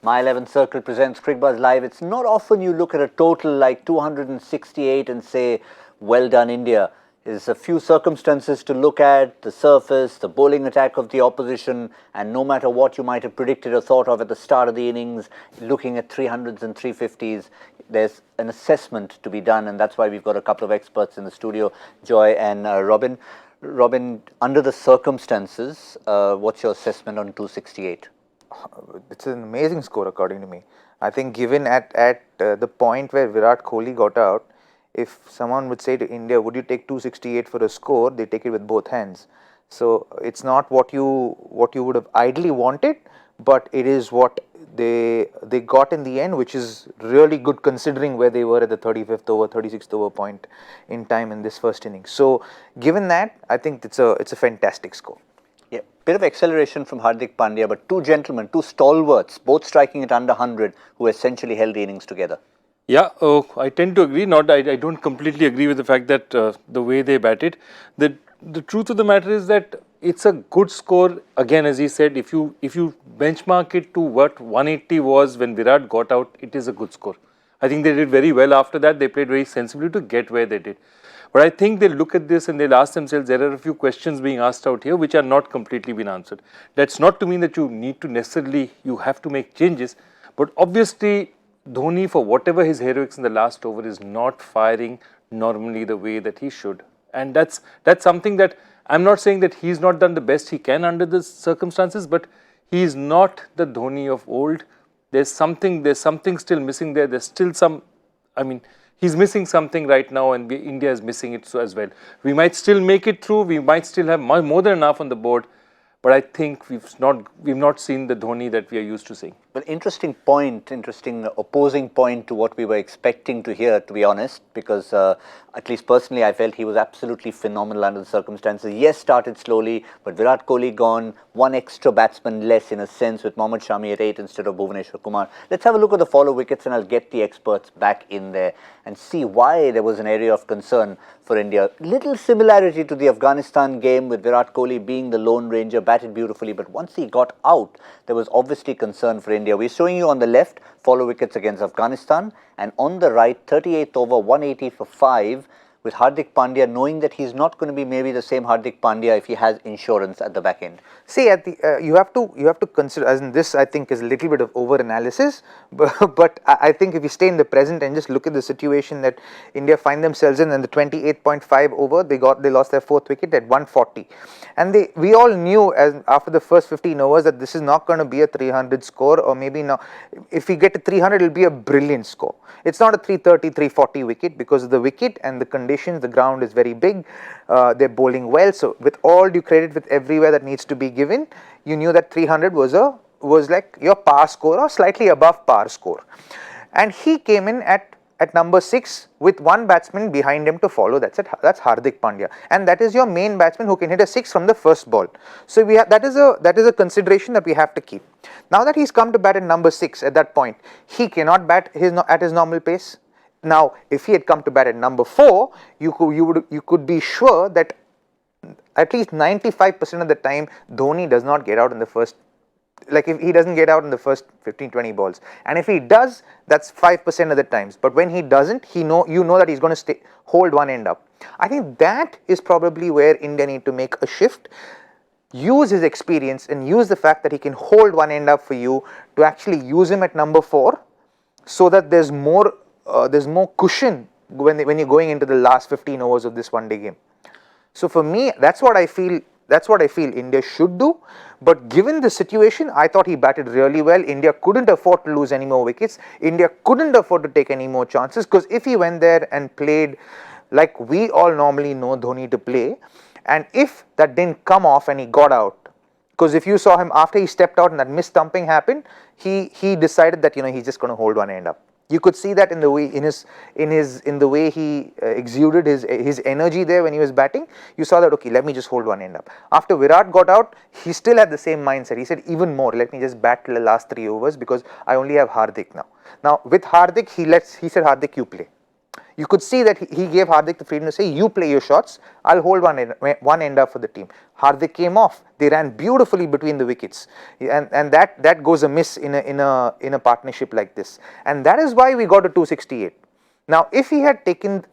My 11 Circle presents Cricbuzz Live. It's not often you look at a total like 268 and say, well done India. There's a few circumstances to look at, the surface, the bowling attack of the opposition, and no matter what you might have predicted or thought of at the start of the innings, looking at 300s and 350s, there's an assessment to be done, and that's why we've got a couple of experts in the studio, Joy and Robin. Robin, under the circumstances, what's your assessment on 268? It's an amazing score according to me. I think given at the point where Virat Kohli got out, if someone would say to India, would you take 268 for a score, they take it with both hands. So it's not what you would have ideally wanted, but it is what they got in the end, which is really good considering where they were at the 35th over, 36th over point in time in this first inning. So given that, I think it's a fantastic score. Yeah, bit of acceleration from Hardik Pandya, but two gentlemen, two stalwarts, both striking at under 100, who essentially held the innings together. Yeah, I tend to agree. I don't completely agree with the fact that the way they batted. The truth of the matter is that it's a good score. Again, as he said, if you benchmark it to what 180 was when Virat got out, it is a good score. I think they did very well after that. They played very sensibly to get where they did. But I think they'll look at this and they'll ask themselves, there are a few questions being asked out here which are not completely been answered. That's not to mean that you need to necessarily, you have to make changes. But obviously, Dhoni, for whatever his heroics in the last over, is not firing normally the way that he should. And that's something that, I'm not saying that he's not done the best he can under the circumstances, but he's not the Dhoni of old. There's something still missing there. There's still some, he's missing something right now, and India is missing it so as well. We might still make it through. We might still have more than enough on the board, but I think we've not seen the Dhoni that we are used to seeing. Well, interesting opposing point to what we were expecting to hear, to be honest, because at least personally, I felt he was absolutely phenomenal under the circumstances. Yes, started slowly, but Virat Kohli gone, one extra batsman less in a sense, with Mohammad Shami at 8 instead of Bhuvneshwar Kumar. Let's have a look at the follow wickets, and I'll get the experts back in there and see why there was an area of concern for India. Little similarity to the Afghanistan game, with Virat Kohli being the lone ranger, batted beautifully, but once he got out, there was obviously concern for India. We're showing you on the left follow wickets against Afghanistan, and on the right 38th over 180 for 5, with Hardik Pandya knowing that he's not going to be maybe the same Hardik Pandya if he has insurance at the back end. See, at the you have to consider, as in this, I think is a little bit of over analysis, but I think if you stay in the present and just look at the situation that India find themselves in, and the 28.5 over, they lost their 4th wicket at 140, and we all knew after the first 15 overs that this is not going to be a 300 score, or maybe now if we get to 300 it will be a brilliant score. It's not a 330, 340 wicket because of the wicket and the conditions. The ground is very big, they're bowling well, so with all due credit, with everywhere that needs to be given, you knew that 300 was like your par score or slightly above par score. And he came in at number 6 with one batsman behind him to follow. That's Hardik Pandya, and that is your main batsman who can hit a 6 from the first ball. So that is a consideration that we have to keep. Now that he's come to bat at number 6, at that point he cannot bat at his normal pace. Now, if he had come to bat at number 4, you could be sure that at least 95% of the time Dhoni does not get out in the first, like if he doesn't get out in the first 15-20 balls, and if he does, that's 5% of the times. But when he doesn't, you know that he's going to hold one end up. I think that is probably where India need to make a shift. Use his experience and use the fact that he can hold one end up for you to actually use him at number 4, so that there's more cushion when you're going into the last 15 overs of this one-day game. So for me, that's what I feel India should do. But given the situation, I thought he batted really well. India couldn't afford to lose any more wickets. India couldn't afford to take any more chances, because if he went there and played like we all normally know Dhoni to play, and if that didn't come off and he got out, because if you saw him after he stepped out and that missed-stumping happened, he decided that he's just going to hold one end up. You could see that in the way he exuded his energy there when he was batting. You saw that, okay, let me just hold one end up. After Virat got out, he still had the same mindset. He said, even more, let me just bat till the last 3 overs because I only have Hardik now. Now with Hardik, he said, Hardik, you play. You could see that he gave Hardik the freedom to say, you play your shots, I'll hold one end up for the team. Hardik came off. They ran beautifully between the wickets, and that goes amiss in a partnership like this. And that is why we got to 268. Now, if he had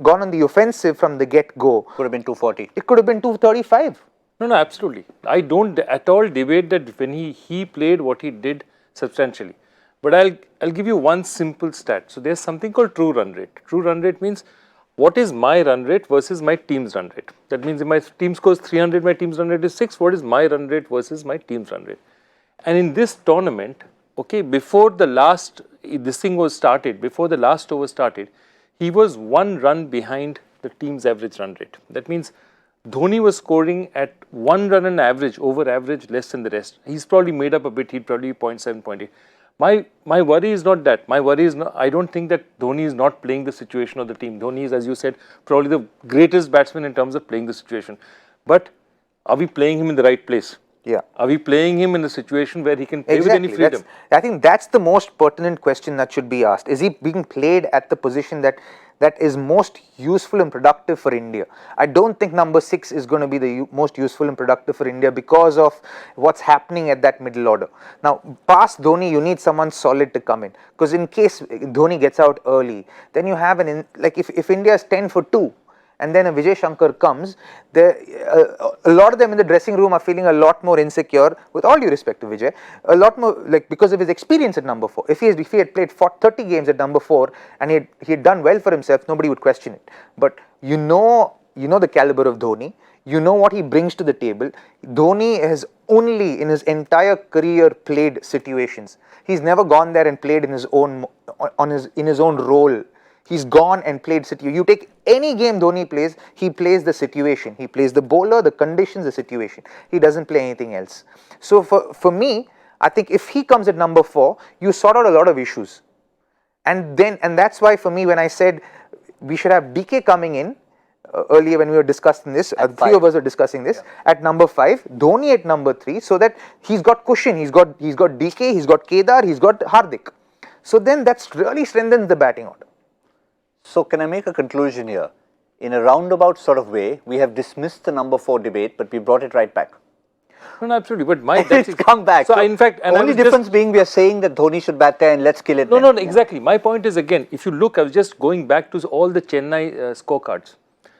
gone on the offensive from the get-go, could have been 240. It could have been 235. No, absolutely. I don't at all debate that when he played what he did substantially. But I'll give you one simple stat. So there's something called true run rate. True run rate means what is my run rate versus my team's run rate. That means if my team scores 300, my team's run rate is 6. What is my run rate versus my team's run rate? And in this tournament, okay, before the last over started, he was 1 run behind the team's average run rate. That means Dhoni was scoring at 1 run on average, over average, less than the rest. He's probably made up a bit. He'd probably be 0.7, 0.8. My worry is not that. My worry is I don't think that Dhoni is not playing the situation of the team. Dhoni is, as you said, probably the greatest batsman in terms of playing the situation. But are we playing him in the right place? Yeah. Are we playing him in a situation where he can play with any freedom? I think that's the most pertinent question that should be asked. Is he being played at the position that is most useful and productive for India? I don't think number 6 is going to be the most useful and productive for India because of what's happening at that middle order. Now, past Dhoni, you need someone solid to come in, because in case Dhoni gets out early, then you have like if India is 10 for 2, and then a Vijay Shankar comes, a lot of them in the dressing room are feeling a lot more insecure, with all due respect to Vijay, a lot more, like, because of his experience at number 4. If he had played 30 games at number 4 and he had done well for himself, nobody would question it. But you know the caliber of Dhoni, you know what he brings to the table. Dhoni has only in his entire career played situations. He's never gone there and played in his own role. He's gone and played situation. You take any game Dhoni plays, he plays the situation. He plays the bowler, the conditions, the situation. He doesn't play anything else. So for me, I think if he comes at number 4, you sort out a lot of issues. And that's why for me, when I said we should have DK coming in earlier when we were discussing this, the 3 of us were discussing this, at number 5, Dhoni at number 3, so that he's got cushion. He's got DK, he's got Kedar, he's got Hardik. So then that's really strengthens the batting order. So can I make a conclusion here? In a roundabout sort of way, we have dismissed the number 4 debate, but we brought it right back. No, absolutely. But it's come back. So in fact, and only difference being we are saying that Dhoni should bat there and let's kill it. No, exactly. My point is, again, if you look, I was just going back to all the Chennai scorecards.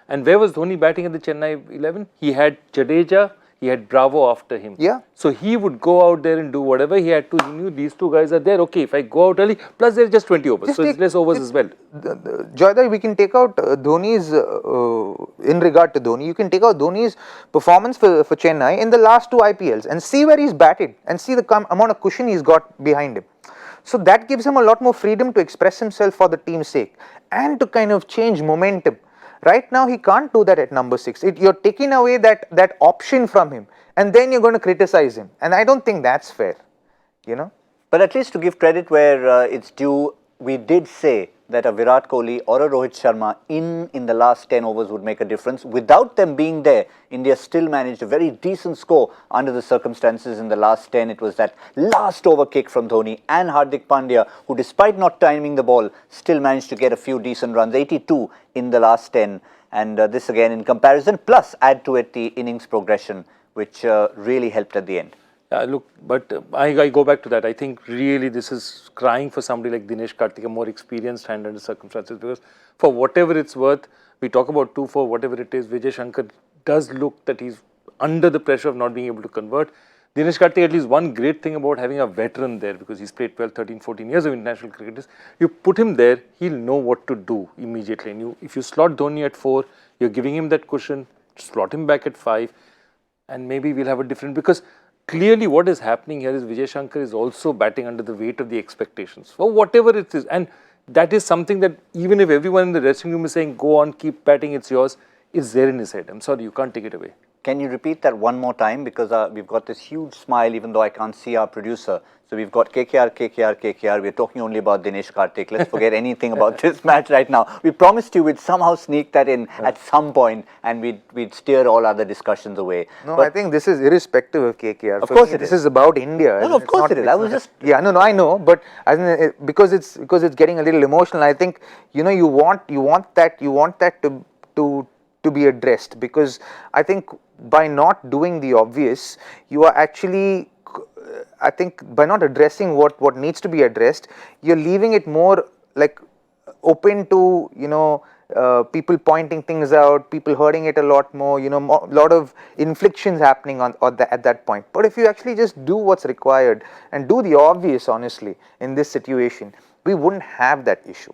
And where was Dhoni batting at the Chennai 11? He had Jadeja, he had Bravo after him. Yeah. So he would go out there and do whatever he had to. He knew these 2 guys are there. Okay, if I go out early, plus there's just 20 overs. So it's less overs as well. Joyda, we can take out Dhoni's, in regard to Dhoni, you can take out Dhoni's performance for Chennai in the last 2 IPLs and see where he's batted and see the amount of cushion he's got behind him. So that gives him a lot more freedom to express himself for the team's sake and to kind of change momentum. Right now, he can't do that at number 6. You're taking away that option from him, and then you're going to criticize him. And I don't think that's fair, But at least to give credit where it's due, we did say that a Virat Kohli or a Rohit Sharma in the last 10 overs would make a difference. Without them being there, India still managed a very decent score under the circumstances in the last 10. It was that last over kick from Dhoni and Hardik Pandya, who despite not timing the ball, still managed to get a few decent runs, 82 in the last 10. And this again in comparison, plus add to it the innings progression, which really helped at the end. Look, but I go back to that. I think really this is crying for somebody like Dinesh Karthik, a more experienced hand under circumstances, because for whatever it's worth, we talk about 2-4, whatever it is, Vijay Shankar does look that he's under the pressure of not being able to convert. Dinesh Karthik, at least one great thing about having a veteran there, because he's played 12, 13, 14 years of international cricket, is you put him there, he'll know what to do immediately. And if you slot Dhoni at 4, you're giving him that cushion, slot him back at 5, and maybe we'll have a different, because clearly what is happening here is Vijay Shankar is also batting under the weight of the expectations for whatever it is, and that is something that even if everyone in the dressing room is saying go on, keep batting, it's yours, it's there in his head. I'm sorry, you can't take it away. Can you repeat that one more time? Because we've got this huge smile, even though I can't see our producer. So we've got KKR, KKR, KKR. We're talking only about Dinesh Karthik. Let's forget anything about this match right now. We promised you we'd somehow sneak that in at some point, and we'd steer all other discussions away. No, but I think this is irrespective of KKR. Of course, this is about India. No, of course it is. I was just I know, but because it's getting a little emotional. I think you want that to be addressed, because I think by not doing the obvious, you are actually, I think by not addressing what needs to be addressed, you're leaving it more like open to people pointing things out, people hurting it a lot more, lot of inflictions happening at that point. But if you actually just do what's required and do the obvious, honestly, in this situation, we wouldn't have that issue.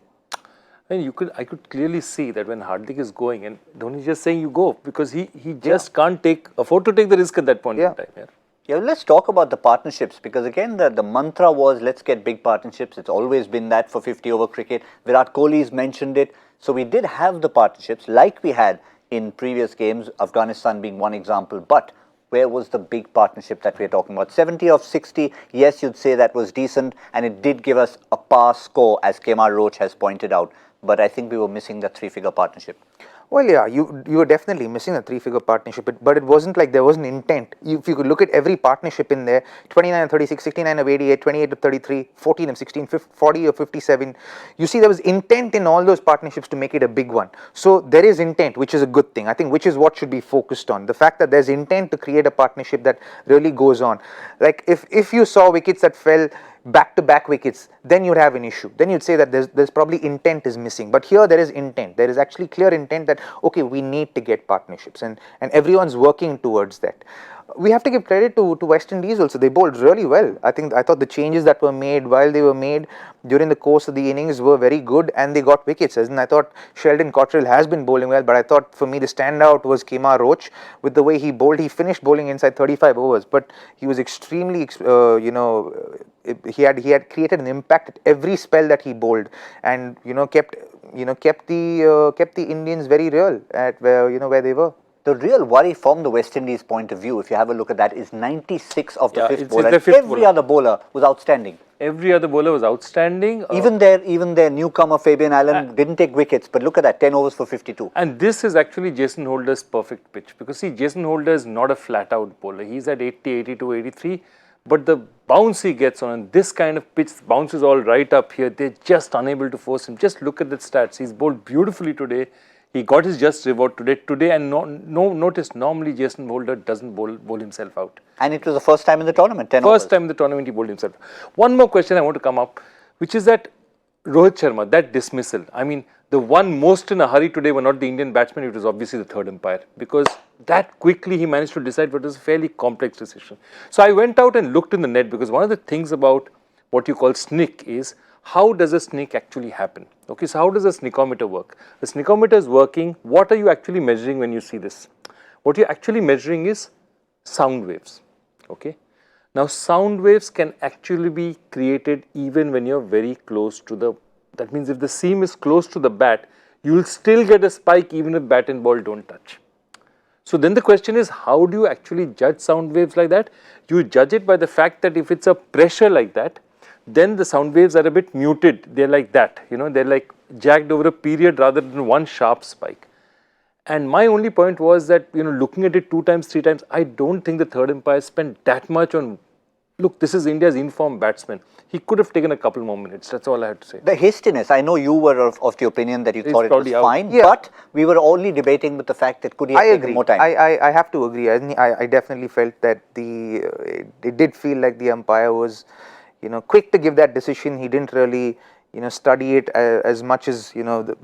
And I could clearly see that when Hardik is going and Dhoni is just saying you go, because he just can't afford to take the risk at that point in time. Yeah, let's talk about the partnerships, because again the mantra was let's get big partnerships. It's always been that for 50 over cricket. Virat Kohli's mentioned it. So we did have the partnerships like we had in previous games, Afghanistan being one example. But where was the big partnership that we're talking about? 70 of 60, yes, you'd say that was decent, and it did give us a pass score, as Kemar Roach has pointed out. But I think we were missing the three-figure partnership. Well, yeah, you were definitely missing a three-figure partnership, but it wasn't like there was an intent. If you could look at every partnership in there, 29 of 36, 69 of 88, 28 of 33, 14 of 16, 40 of 57, you see there was intent in all those partnerships to make it a big one. So there is intent, which is a good thing, I think, which is what should be focused on. The fact that there's intent to create a partnership that really goes on. Like if you saw wickets that fell back-to-back wickets, then you'd have an issue. Then you'd say that there's probably intent is missing. But here there is intent. There is actually clear intent that, okay, we need to get partnerships, and everyone's working towards that. We have to give credit to West Indies also. They bowled really well. I thought the changes that were made while they were made during the course of the innings were very good, and they got wickets. And I thought Sheldon Cottrell has been bowling well, but I thought for me the standout was Kemar Roach with the way he bowled. He finished bowling inside 35 overs, but he was extremely, he had created an impact at every spell that he bowled, and kept the Indians very real at where they were. The real worry from the West Indies point of view, if you have a look at that, is 96 of the fifth bowler. Every other bowler was outstanding. Every other bowler was outstanding. Even their newcomer Fabian Allen didn't take wickets, but look at that, 10 overs for 52. And this is actually Jason Holder's perfect pitch, because see, Jason Holder is not a flat-out bowler. He's at 80, 82, 83, but the bounce he gets on this kind of pitch, bounces all right up here, they're just unable to force him. Just look at the stats. He's bowled beautifully today. He got his just reward today, and notice normally Jason Holder doesn't bowl himself out. And it was the first time in the tournament, 10 overs. First time in the tournament he bowled himself. One more question I want to come up, which is that Rohit Sharma, that dismissal. I mean, the one most in a hurry today were not the Indian batsmen, it was obviously the third umpire, because that quickly he managed to decide what was a fairly complex decision. So I went out and looked in the net, because one of the things about what you call snick is, how does a snick actually happen? Okay, so how does a snickometer work? The snickometer is working. What are you actually measuring when you see this? What you're actually measuring is sound waves. Okay. Now, sound waves can actually be created even when you're very close to the, that means if the seam is close to the bat, you will still get a spike even if bat and ball don't touch. So then the question is, how do you actually judge sound waves like that? You judge it by the fact that if it's a pressure like that, then the sound waves are a bit muted. They're like that, they're like jagged over a period rather than one sharp spike. And my only point was that, looking at it 2 times, 3 times, I don't think the third umpire spent that much on, look, this is India's informed batsman. He could have taken a couple more minutes. That's all I had to say. The hastiness, I know you were of the opinion that you thought it was fine, but we were only debating with the fact that could he have taken more time. I have to agree. I definitely felt that it did feel like the umpire was quick to give that decision. He didn't really, study it as much as, the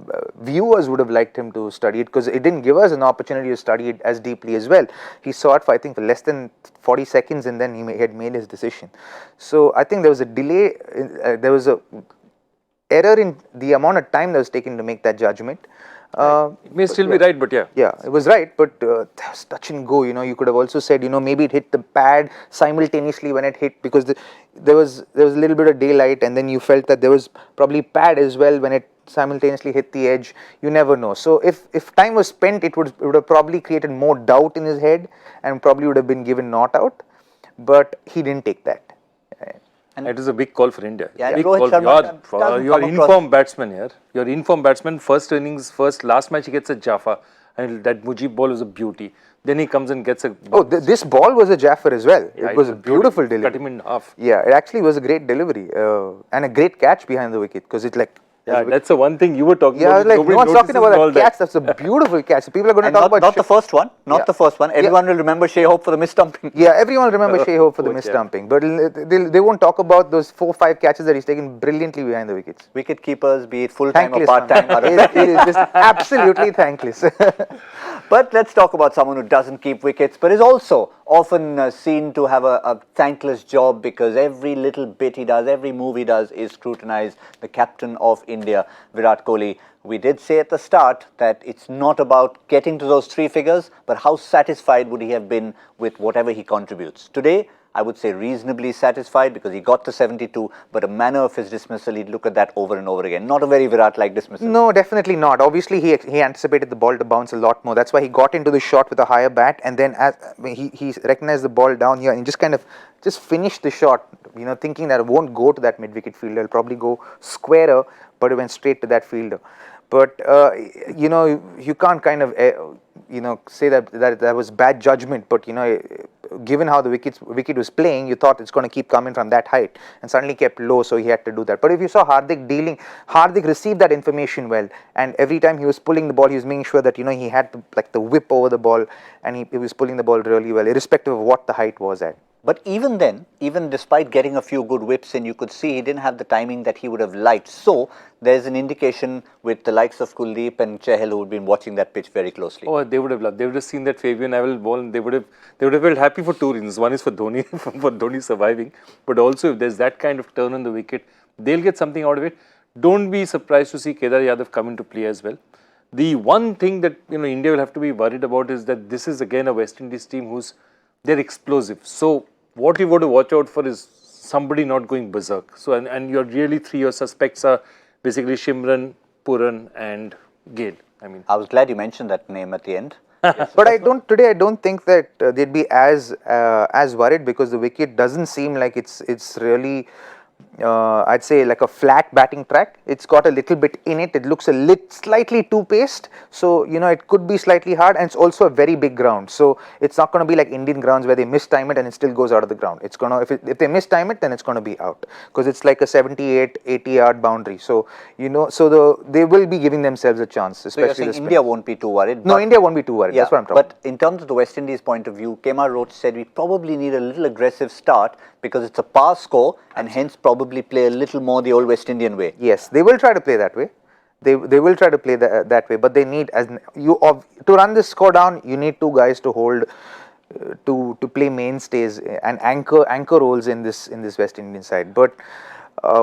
viewers would have liked him to study it, because it didn't give us an opportunity to study it as deeply as well. He saw it for, I think, less than 40 seconds, and then he had made his decision. So I think there was a delay, there was a error in the amount of time that was taken to make that judgment. It may still be right, but yeah. Yeah, it was right, but that was touch and go. You could have also said, maybe it hit the pad simultaneously when it hit, because there was a little bit of daylight, and then you felt that there was probably pad as well when it simultaneously hit the edge. You never know. So if time was spent, it would have probably created more doubt in his head and probably would have been given not out. But he didn't take that. And it is a big call for India. Yeah, Big Rohit call. Sharma You're informed batsman here. You're informed batsman. First innings, last match he gets a Jaffa, and that Mujib ball was a beauty. Then he comes and gets a. Oh, this ball was a Jaffer as well. Yeah, it was a beautiful delivery. Cut him in half. Yeah, it actually was a great delivery and a great catch behind the wicket because it's like. Yeah, that's the one thing you were talking about. Yeah, like no one's talking about that catch. That's a beautiful catch. People are going to talk about. Not the first one. Not the first one. Everyone will remember Shea Hope for the missed stumping. Yeah, everyone will remember Shea Hope for the missed stumping. But they won't talk about those 4-5 catches that he's taken brilliantly behind the wickets. Wicket keepers, be it full-time or part-time. It is just absolutely thankless. But let's talk about someone who doesn't keep wickets, but is also often seen to have a thankless job because every little bit he does, every move he does is scrutinized. The captain of India, Virat Kohli. We did say at the start that it's not about getting to those 3 figures, but how satisfied would he have been with whatever he contributes. Today, I would say reasonably satisfied because he got to 72, but a manner of his dismissal, he'd look at that over and over again. Not a very Virat-like dismissal. No, definitely not. Obviously, he anticipated the ball to bounce a lot more. That's why he got into the shot with a higher bat, and then he recognized the ball down here and just finished the shot, thinking that it won't go to that mid-wicket fielder. It'll probably go squarer, but it went straight to that fielder. But, you can't kind of, say that was bad judgment, but, given how the wicket was playing, you thought it's going to keep coming from that height and suddenly kept low, so he had to do that. But if you saw Hardik received that information well, and every time he was pulling the ball, he was making sure that, he had the whip over the ball, and he was pulling the ball really well, irrespective of what the height was at. But even then, even despite getting a few good whips in, you could see he didn't have the timing that he would have liked. So, there's an indication with the likes of Kuldeep and Chahal who would been watching that pitch very closely. Oh, they would have loved. They would have seen that Fabian Neville ball and they would have felt happy for 2 reasons. One is for Dhoni, for Dhoni surviving. But also, if there's that kind of turn on the wicket, they'll get something out of it. Don't be surprised to see Kedar Yadav come into play as well. The one thing that, India will have to be worried about is that this is again a West Indies team they're explosive. So, what you've got to watch out for is somebody not going berserk. So, and your suspects are basically Shimran, Puran and Gale. I was glad you mentioned that name at the end. Yes. But I don't think that they'd be as worried because the wicket doesn't seem like it's really I'd say like a flat batting track. It's got a little bit in it. It looks slightly too paced. So, it could be slightly hard, and it's also a very big ground. So, it's not going to be like Indian grounds where they mistime it and it still goes out of the ground. It's going to, if they mistime it, then it's going to be out because it's like a 78, 80 yard boundary. So, they will be giving themselves a chance, especially so you're saying India won't be too worried? No, India won't be too worried. Yeah, that's what I'm talking about. But in terms of the West Indies point of view, Kemar Roach said we probably need a little aggressive start because it's a par score and hence probably play a little more the old West Indian way. Yes, they will try to play that way. They will try to play that way, but they need to run this score down. You need 2 guys to hold to play mainstays and anchor roles in this West Indian side. But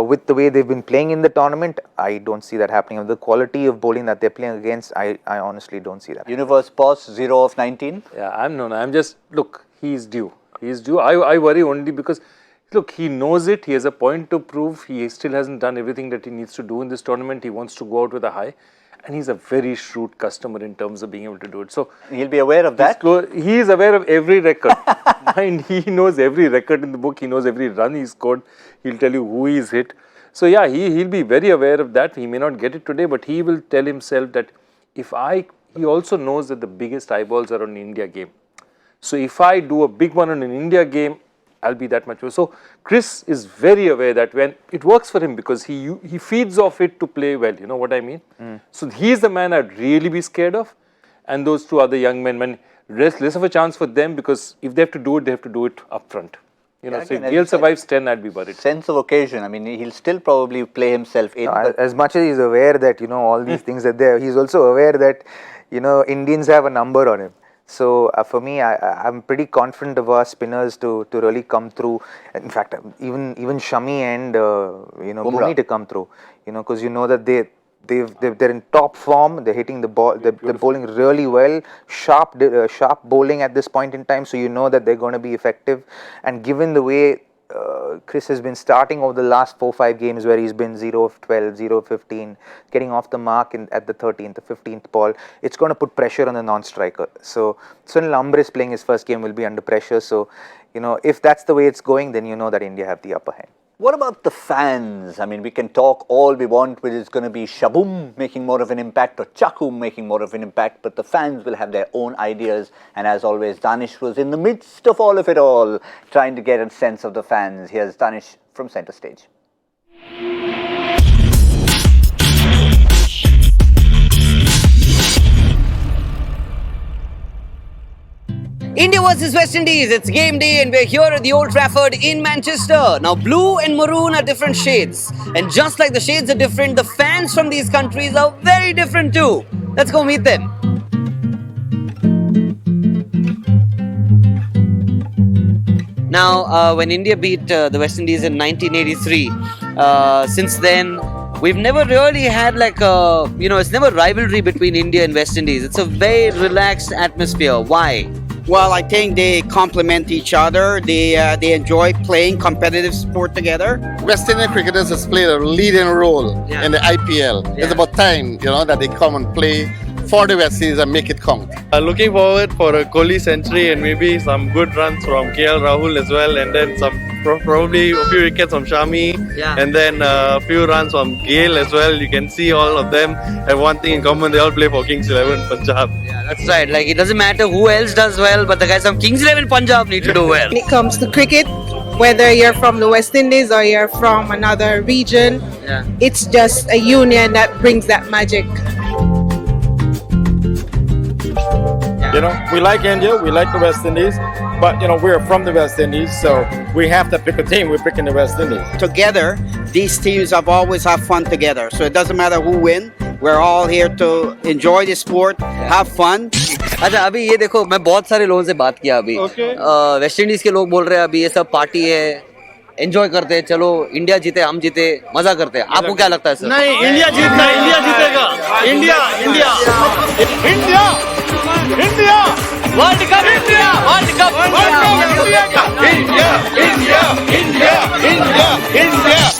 with the way they've been playing in the tournament, I don't see that happening. The quality of bowling that they're playing against, I honestly don't see that. Universe pause 0 of 19. Yeah, I'm just look. He's due. I worry only because. Look, he knows it. He has a point to prove. He still hasn't done everything that he needs to do in this tournament. He wants to go out with a high. And he's a very shrewd customer in terms of being able to do it. So he'll be aware of that. He is aware of every record. Mind, he knows every record in the book. He knows every run he scored. He'll tell you who he's hit. So yeah, he'll be very aware of that. He may not get it today, but he will tell himself that he also knows that the biggest eyeballs are on the India game. So if I do a big one on an India game, I'll be that much worse. So Chris is very aware that when it works for him because he feeds off it to play well. You know what I mean? So he's the man I'd really be scared of, and those 2 other young men, less of a chance for them because if they have to do it, they have to do it up front. So if Gale survives 10, I'd be worried. Sense of occasion. He'll still probably play himself in. No, as much as he's aware that all these things are there, he's also aware that Indians have a number on him. So for me, I'm pretty confident of our spinners to really come through. In fact, even Shami and Bhumni to come through. Because that they're in top form. They're hitting the ball. They're bowling really well. Sharp bowling at this point in time. So that they're going to be effective. And given the way Chris has been starting over the last 4-5 games where he's been 0 of 12, 0 of 15, getting off the mark at the 13th, the 15th ball. It's going to put pressure on the non-striker. So Sunil Ambre playing his first game will be under pressure. So, if that's the way it's going, then you know that India have the upper hand. What about the fans? I mean, we can talk all we want, whether it's going to be Shaboom making more of an impact or Chakum making more of an impact, but the fans will have their own ideas. And as always, Danish was in the midst of all of it all, trying to get a sense of the fans. Here's Danish from centre stage. India versus West Indies, it's game day and we're here at the Old Trafford in Manchester. Now blue and maroon are different shades, and just like the shades are different, the fans from these countries are very different too. Let's go meet them. Now when India beat the West Indies in 1983, since then we've never really had like a, it's never rivalry between India and West Indies. It's a very relaxed atmosphere. Why? Well, I think they complement each other. They enjoy playing competitive sport together. West Indian cricketers has played a leading role in the IPL. Yeah. It's about time, that they come and play for the West Indies and make it count. Looking forward for a Kohli century and maybe some good runs from KL Rahul as well, and then some probably a few wickets from Shami, and then a few runs from Gale as well. You can see all of them have one thing in common: they all play for Kings 11 Punjab. Yeah, that's right. Like, it doesn't matter who else does well, but the guys from Kings 11 Punjab need to do well. When it comes to cricket, whether you're from the West Indies or you're from another region, it's just a union that brings that magic. We like India, we like the West Indies, but we're from the West Indies, so we have to pick a team. We're picking the West Indies. Together, these teams have always have fun together. So it doesn't matter who win. We're all here to enjoy the sport, have fun. अच्छा अभी ये देखो, मैं बहुत सारे लोगों से बात किया अभी. वेस्ट इंडीज के लोग बोल रहे हैं अभी ये सब पार्टी है, एंजॉय करते हैं, चलो इंडिया जीते हम जीते, मजा करते हैं. आपको क्या लगता है सर? नहीं, इंडिया जीतना, इंडिया जीतेगा. India world cup, India world cup, India!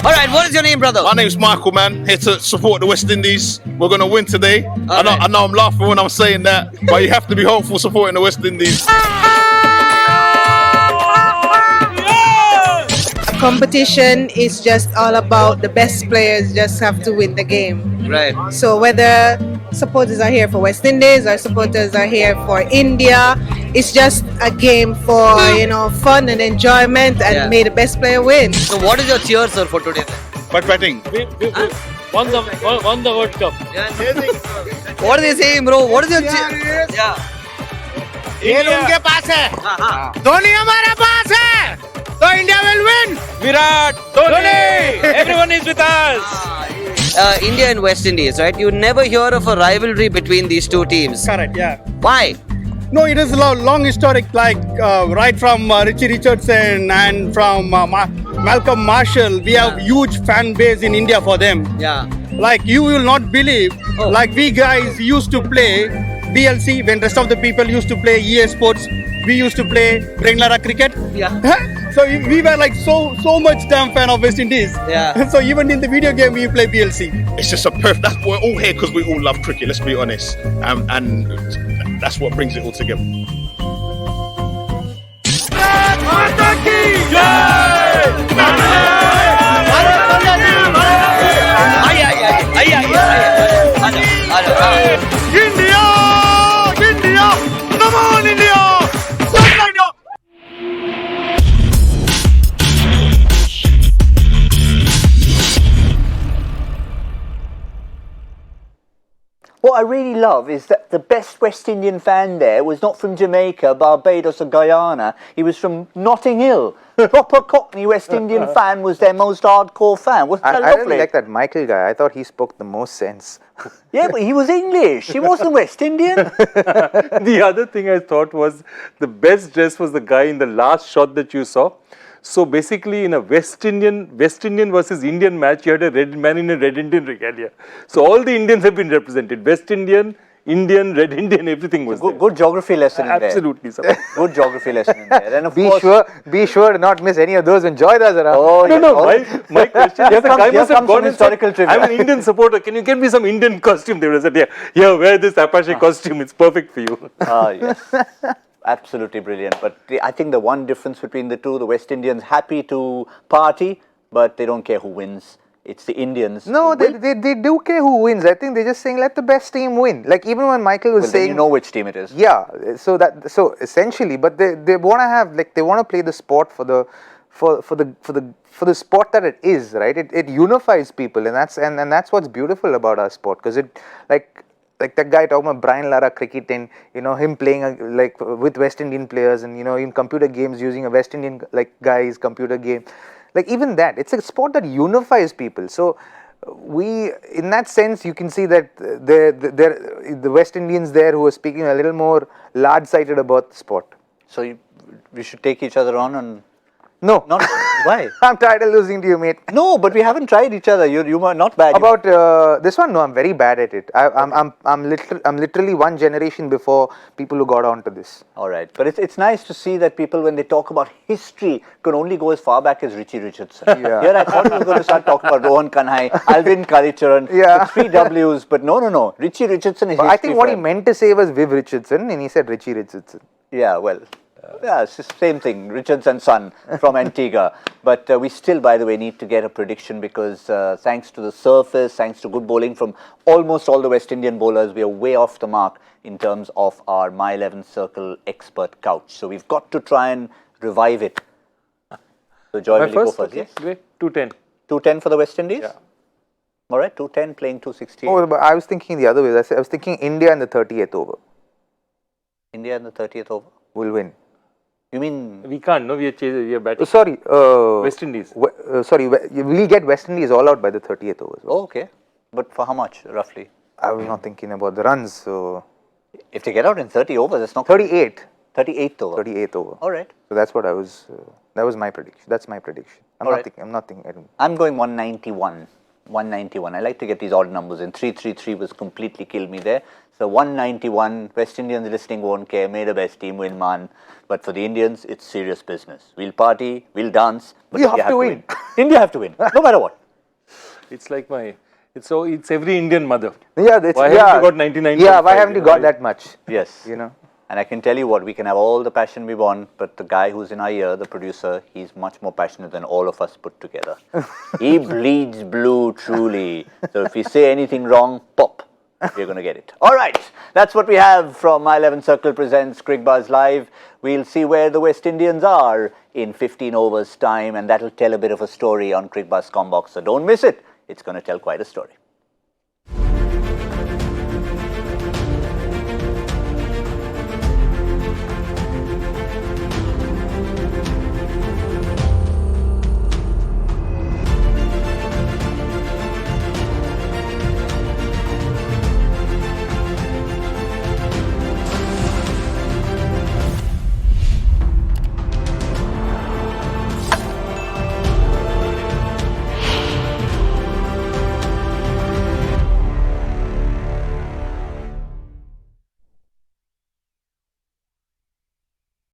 Alright, what is your name, brother? My name's Michael, man. Here to support the West Indies. We're going to win today. I know I'm laughing when I'm saying that, but you have to be hopeful supporting the West Indies. Competition is just all about the best players just have to win the game. Right. So whether supporters are here for West Indies or supporters are here for India, it's just a game for fun and enjoyment, and may the best player win. So what is your cheer, sir, for today? But batting. won the World Cup. What are they saying, bro? What is your cheer? Yeah. खेल उनके पास है, धोनी हमारे पास है, तो India will win. Virat, Dhoni, everyone is with us. India and West Indies, right? You never hear of a rivalry between these two teams. Correct, yeah. Why? No, it is a long historic, like right from Richie Richardson and from Malcolm Marshall. We have huge fan base in India for them. Yeah. Like, you will not believe, like we guys used to play BLC when rest of the people used to play EA Sports. We used to play Reglara cricket. Yeah. So we were like so much damn fan of West Indies. Yeah. So even in the video game we play BLC. It's just a perfect. We're all here because we all love cricket. Let's be honest, and that's what brings it all together. India, come on India. What I really love is that the best West Indian fan there was not from Jamaica, Barbados or Guyana. He was from Notting Hill. Proper Cockney West Indian fan was their most hardcore fan. Wasn't that I lovely? really like that Michael guy. I thought he spoke the most sense. Yeah, but he was English. He wasn't West Indian. The other thing I thought was the best dress was the guy in the last shot that you saw. So basically, in a West Indian versus Indian match, you had a red man in a red Indian regalia. So all the Indians have been represented: West Indian, Indian, red Indian, everything was there. Good geography lesson in there. Absolutely, sir. Good geography lesson in there. And of Be course, sure to not miss any of those when Joy does around. Oh, No, yes. my question is, the guy must have gone and historical said, trivia. I'm an Indian supporter, can you get me some Indian costume? They would have said, yeah, wear this Apache costume, it's perfect for you. Yes. Absolutely brilliant. But I think the one difference between the two, the West Indians happy to party, but they don't care who wins. It's the Indians. No, they do care who wins. I think they're just saying let the best team win. Like even when Michael was saying, then you know which team it is. Yeah. So essentially, but they want to have they want to play the sport for the sport that it is, right? It unifies people, and that's what's beautiful about our sport, because it like that guy talking about Brian Lara cricket and him playing like with West Indian players, and in computer games using a West Indian guy's computer game. Like even that, it's a sport that unifies people. So in that sense, you can see that the West Indians there who are speaking a little more large-sighted about the sport. So we should take each other on and... No. Not, why? I'm tired of losing to you, mate. No, but we haven't tried each other. You are not bad. About this one, no, I'm very bad at it. I'm literally one generation before people who got onto this. All right, but it's nice to see that people, when they talk about history, can only go as far back as Richie Richardson. Yeah. Here I thought we were going to start talking about Rohan Kanhai, Alvin Karicharan, yeah. the 3 Ws, but no. Richie Richardson is history. I think what he meant to say was Viv Richardson, and he said Richie Richardson. Yeah, well. Yeah, it's the same thing, Richardson's son from Antigua. But we still, by the way, need to get a prediction, because thanks to the surface, thanks to good bowling from almost all the West Indian bowlers, we are way off the mark in terms of our My 11 Circle expert couch. So we've got to try and revive it. So Joy, will you go first? Okay. Yes? Great. 210. 210 for the West Indies? Yeah. All right, 210 playing 268. Oh, but I was thinking the other way. I was thinking India in the 30th over. India in the 30th over? Will win. You mean... We can't, no, we are batting. Sorry. West Indies. Sorry, we'll get West Indies all out by the 30th over. Oh, okay. But for how much, roughly? I was not thinking about the runs, so... If they get out in 30 overs, it's not... 38. 38th over. 38th over. All right. So that's what I was... that was my prediction. That's my prediction. I'm not thinking... I'm going 191. 191. I like to get these odd numbers in. 333 was completely killed me there. So 191, West Indians listening won't care, may the best team win, man. But for the Indians, it's serious business. We'll party, we'll dance, but you India have to win. India have to win, no matter what. It's like it's every Indian mother. Yeah, why haven't you got 99? Yeah, why haven't you got that much? Yes. And I can tell you what, we can have all the passion we want, but the guy who's in our ear, the producer, he's much more passionate than all of us put together. He bleeds blue, truly. So if we say anything wrong, pop, we're going to get it. All right, that's what we have from My 11 Circle presents Cricbuzz Live. We'll see where the West Indians are in 15 overs time, and that'll tell a bit of a story on Cricbuzz Combox. So don't miss it. It's going to tell quite a story.